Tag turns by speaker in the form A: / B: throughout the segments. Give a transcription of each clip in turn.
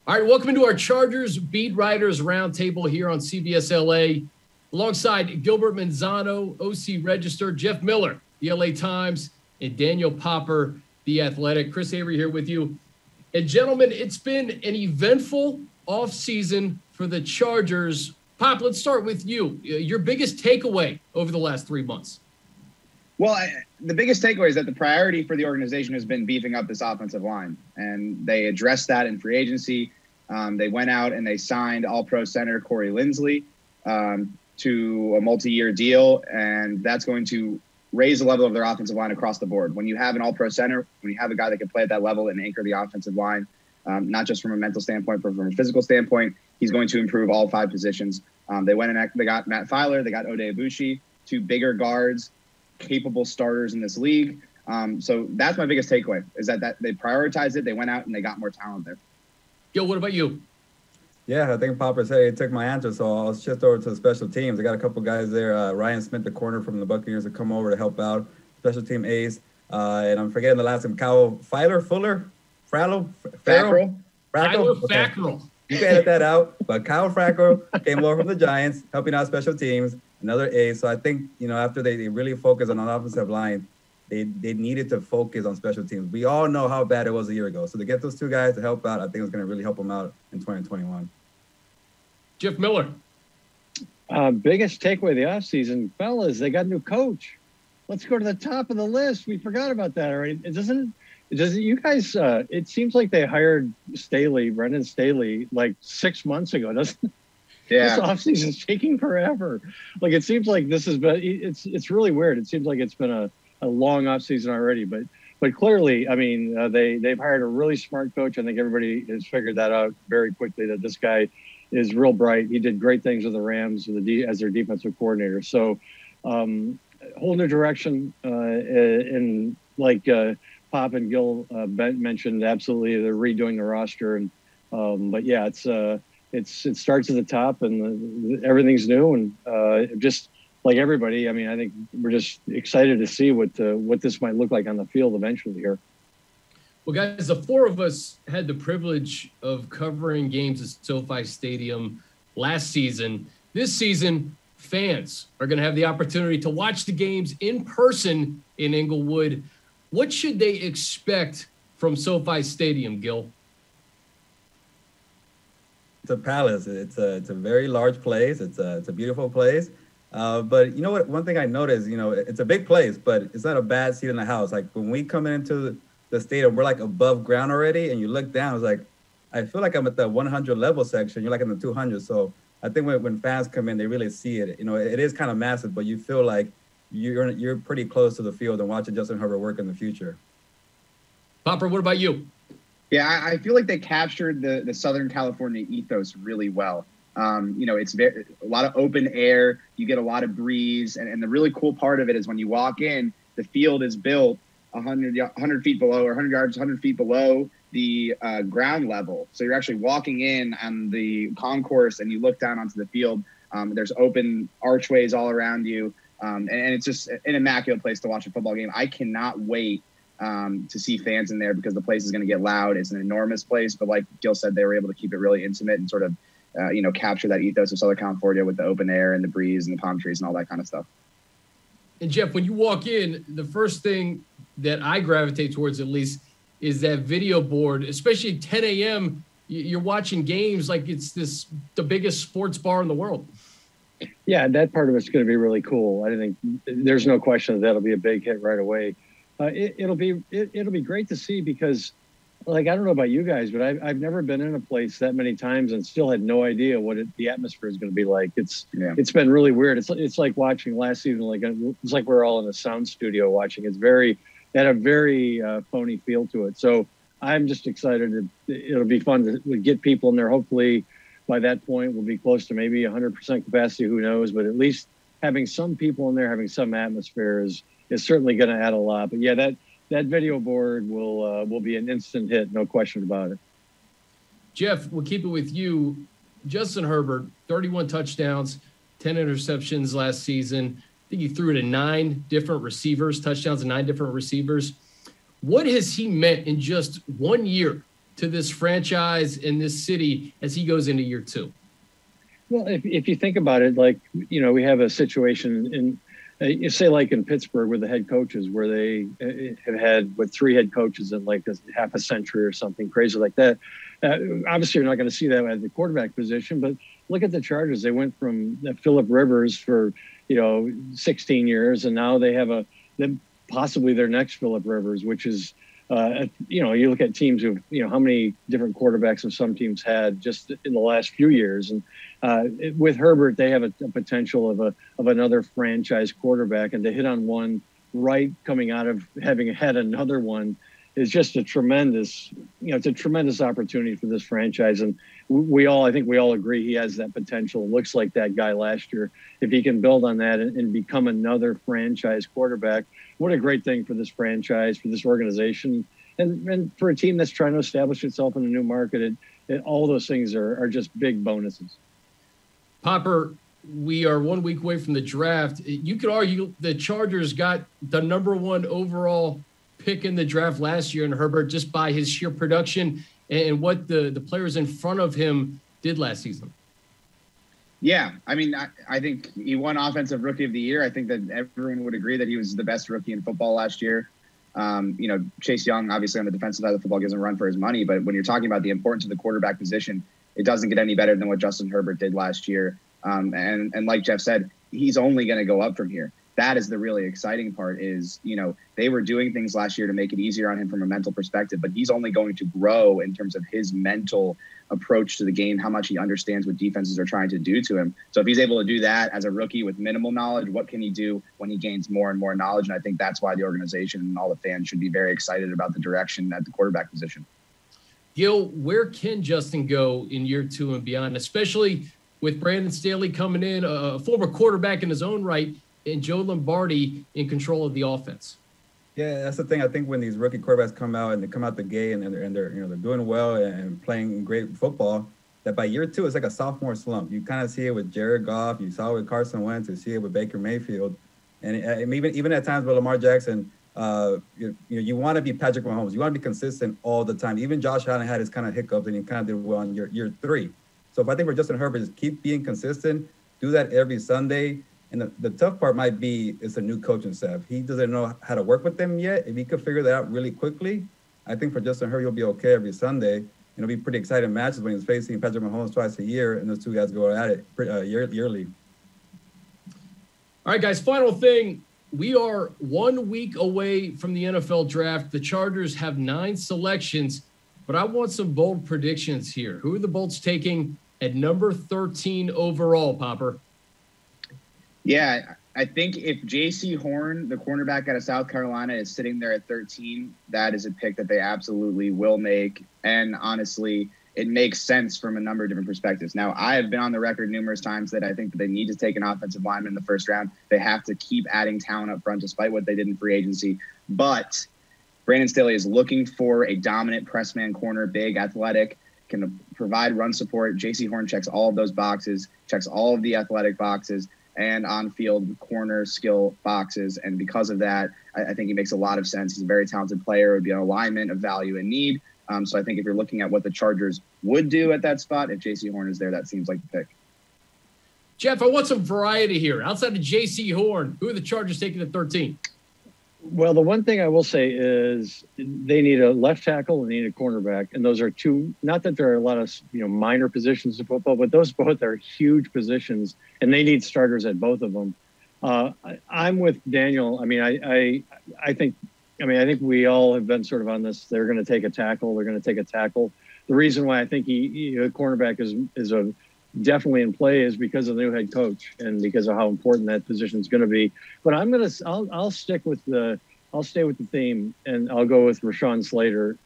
A: All right, welcome into our Chargers Beat Writers Roundtable here on CBSLA. Alongside Gilbert Manzano, OC Register, Jeff Miller, the LA Times, and Daniel Popper, The Athletic. Chris Hayre here with you. And gentlemen, it's been an eventful offseason for the Chargers. Pop, let's start with you. Your biggest takeaway over the last 3 months?
B: Well, the biggest takeaway is that the priority for the organization has been beefing up this offensive line, and they addressed that in free agency. They went out and they signed All-Pro center Corey Linsley to a multi-year deal, and that's going to raise the level of their offensive line across the board. When you have an All-Pro center, when you have a guy that can play at that level and anchor the offensive line, not just from a mental standpoint, but from a physical standpoint, he's going to improve all 5 positions. They went and they got Matt Filer, they got Ode Ibushi, 2 bigger guards, capable starters in this league. So that's my biggest takeaway, is that they prioritized it, they went out and they got more talent there.
A: Gil, what about you?
C: Yeah, I think Popper said he took my answer, so I'll shift over to the special teams. I got a couple guys there. Ryan Smith, the corner from the Buccaneers, to come over to help out. Special team ace. And I'm forgetting the last name. Kyle Fackrell. You can edit that out. But Kyle Fackrell came over from the Giants, helping out special teams. Another ace. So I think, after they really focus on an offensive line, they needed to focus on special teams. We all know how bad it was a year ago. So to get those 2 guys to help out, I think it's going to really help them out in 2021.
A: Jeff Miller.
D: Biggest takeaway of the offseason, fellas, they got a new coach. Let's go to the top of the list. We forgot about that already. Doesn't you guys, it seems like they hired Brendan Staley, like 6 months ago, doesn't it?
B: Yeah.
D: This offseason's taking forever. Like, it seems like this has been, it's really weird. It seems like it's been a long offseason already, but clearly, I mean, they've hired a really smart coach. I think everybody has figured that out very quickly, that this guy is real bright. He did great things with the Rams as their defensive coordinator. So, whole new direction. And like Pop and Gil mentioned, absolutely, they're redoing the roster. And but yeah, it starts at the top, and everything's new. And just like everybody, I mean, I think we're just excited to see what this might look like on the field eventually here.
A: Well, guys, the 4 of us had the privilege of covering games at SoFi Stadium last season. This season, fans are going to have the opportunity to watch the games in person in Inglewood. What should they expect from SoFi Stadium, Gil?
C: It's a palace. It's a very large place. It's a beautiful place. But you know what? One thing I noticed, it's a big place, but it's not a bad seat in the house. Like when we come into the stadium, we're like above ground already, and you look down, it's like, I feel like I'm at the 100 level section. You're like in the 200. So I think when fans come in, they really see it. It is kind of massive, but you feel like you're pretty close to the field and watching Justin Herbert work in the future.
A: Popper, what about you?
B: Yeah, I feel like they captured the Southern California ethos really well. It's a lot of open air. You get a lot of breeze. And the really cool part of it is when you walk in, the field is built 100 feet below, or 100 yards, 100 feet below the ground level. So you're actually walking in on the concourse and you look down onto the field. There's open archways all around you. And it's just an immaculate place to watch a football game. I cannot wait to see fans in there, because the place is going to get loud. It's an enormous place, but like Gil said, they were able to keep it really intimate and sort of, capture that ethos of Southern California with the open air and the breeze and the palm trees and all that kind of stuff.
A: And Jeff, when you walk in, the first thing that I gravitate towards, at least, is that video board, especially at 10 a.m. You're watching games like it's the biggest sports bar in the world.
D: Yeah, that part of it's going to be really cool. I think there's no question that'll be a big hit right away. It'll be great to see, because, like, I don't know about you guys, but I've never been in a place that many times and still had no idea what the atmosphere is going to be like. It's been really weird. It's like watching last season. It's like we're all in a sound studio watching. It had a very phony feel to it. So I'm just excited. It'll be fun to get people in there. Hopefully by that point we'll be close to maybe 100% capacity. Who knows? But at least having some people in there, having some atmosphere is certainly going to add a lot. But yeah, that video board will be an instant hit, no question about it.
A: Jeff, we'll keep it with you. Justin Herbert, 31 touchdowns, 10 interceptions last season. I think he threw it to 9 different receivers, touchdowns to 9 different receivers. What has he meant in just 1 year to this franchise in this city as he goes into year 2?
D: Well, if you think about it, like, we have a situation in, you say like in Pittsburgh with the head coaches where they have had 3 head coaches in like half a century or something crazy like that. Obviously, you're not going to see that at the quarterback position, but look at the Chargers. They went from Phillip Rivers for, 16 years, and now they have possibly their next Phillip Rivers, which is, you look at teams who, how many different quarterbacks have some teams had just in the last few years. And with Herbert, they have a potential of another franchise quarterback, and to hit on one right coming out of having had another one is just a tremendous, it's a tremendous opportunity for this franchise. And I think we all agree he has that potential. Looks like that guy last year. If he can build on that and become another franchise quarterback, what a great thing for this franchise, for this organization, and for a team that's trying to establish itself in a new market. All those things are just big bonuses.
A: Popper, we are 1 week away from the draft. You could argue the Chargers got the number 1 overall pick in the draft last year in Herbert just by his sheer production and what the players in front of him did last season.
B: Yeah, I mean, I think he won Offensive Rookie of the Year. I think that everyone would agree that he was the best rookie in football last year. Chase Young, obviously on the defensive side of the football, gives him a run for his money. But when you're talking about the importance of the quarterback position, it doesn't get any better than what Justin Herbert did last year. And like Jeff said, he's only going to go up from here. That is the really exciting part is, they were doing things last year to make it easier on him from a mental perspective, but he's only going to grow in terms of his mental approach to the game, how much he understands what defenses are trying to do to him. So if he's able to do that as a rookie with minimal knowledge, what can he do when he gains more and more knowledge? And I think that's why the organization and all the fans should be very excited about the direction at the quarterback position.
A: Gil, where can Justin go in year 2 and beyond, especially with Brandon Staley coming in, a former quarterback in his own right, and Joe Lombardi in control of the offense?
C: Yeah, that's the thing. I think when these rookie quarterbacks come out and they come out the gate and they're doing well and playing great football, that by year 2 it's like a sophomore slump. You kind of see it with Jared Goff, you saw it with Carson Wentz, you see it with Baker Mayfield, and even at times with Lamar Jackson. You want to be Patrick Mahomes. You want to be consistent all the time. Even Josh Allen had his kind of hiccups, and he kind of did well in year 3. So if I think for Justin Herbert, just keep being consistent, do that every Sunday. And the tough part might be it's a new coaching staff. He doesn't know how to work with them yet. If he could figure that out really quickly, I think for Justin Herbert, he'll be okay every Sunday. And it'll be pretty exciting matches when he's facing Patrick Mahomes twice a year, and those two guys go at it yearly.
A: All right, guys, final thing. We are 1 week away from the NFL draft. The Chargers have 9 selections, but I want some bold predictions here. Who are the Bolts taking at number 13 overall, Popper?
B: Yeah, I think if J.C. Horn, the cornerback out of South Carolina, is sitting there at 13, that is a pick that they absolutely will make. And honestly, it makes sense from a number of different perspectives. Now, I have been on the record numerous times that I think that they need to take an offensive lineman in the first round. They have to keep adding talent up front despite what they did in free agency. But Brandon Staley is looking for a dominant press man corner, big, athletic, can provide run support. J.C. Horn checks all of those boxes, checks all of the athletic boxes, and on-field corner skill boxes. And because of that, I think he makes a lot of sense. He's a very talented player, would be an alignment of value and need. So I think if you're looking at what the Chargers would do at that spot, if J.C. Horn is there, that seems like the pick.
A: Jeff, I want some variety here. Outside of J.C. Horn, who are the Chargers taking at 13?
D: Well, the one thing I will say is they need a left tackle and they need a cornerback. And those are two, not that there are a lot of minor positions in football, but those both are huge positions, and they need starters at both of them. I'm with Daniel. I mean, I think we all have been sort of on this. They're going to take a tackle. They're going to take a tackle. The reason why I think a cornerback is definitely in play is because of the new head coach and because of how important that position is going to be. But I'll stay with the theme, and I'll go with Rashawn Slater.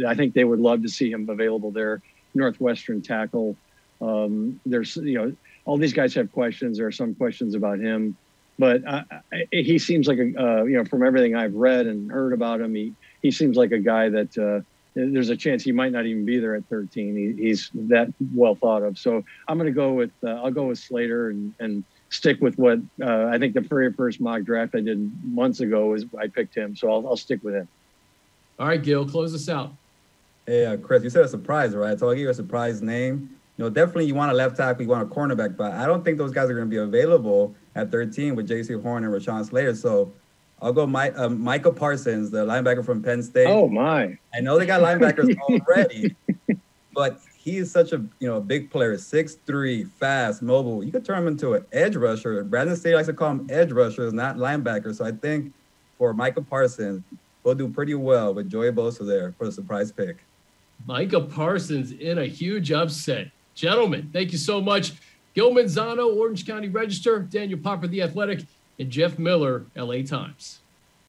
D: I think they would love to see him available there. Northwestern tackle. There's all these guys have questions. There are some questions about him, but he seems like from everything I've read and heard about him, he seems like a guy that there's a chance he might not even be there at 13. He's that well thought of. So I'm going to go with I'll go with Slater and stick with what I think the very first mock draft I did months ago was I picked him. So I'll stick with him.
A: All right, Gil, close us out.
C: Hey, Chris, you said a surprise, right? So I'll give you a surprise name. Definitely you want a left tackle, you want a cornerback, but I don't think those guys are going to be available at 13 with J.C. Horn and Rashawn Slater. So I'll go Micah Parsons, the linebacker from Penn State.
D: Oh, my.
C: I know they got linebackers already, but he is such a big player, 6'3", fast, mobile. You could turn him into an edge rusher. Brandon Staley likes to call him edge rushers, not linebackers. So I think for Micah Parsons, we'll do pretty well with Joey Bosa there for the surprise pick.
A: Micah Parsons in a huge upset. Gentlemen, thank you so much. Gil Manzano, Orange County Register, Daniel Popper, The Athletic, and Jeff Miller, LA Times.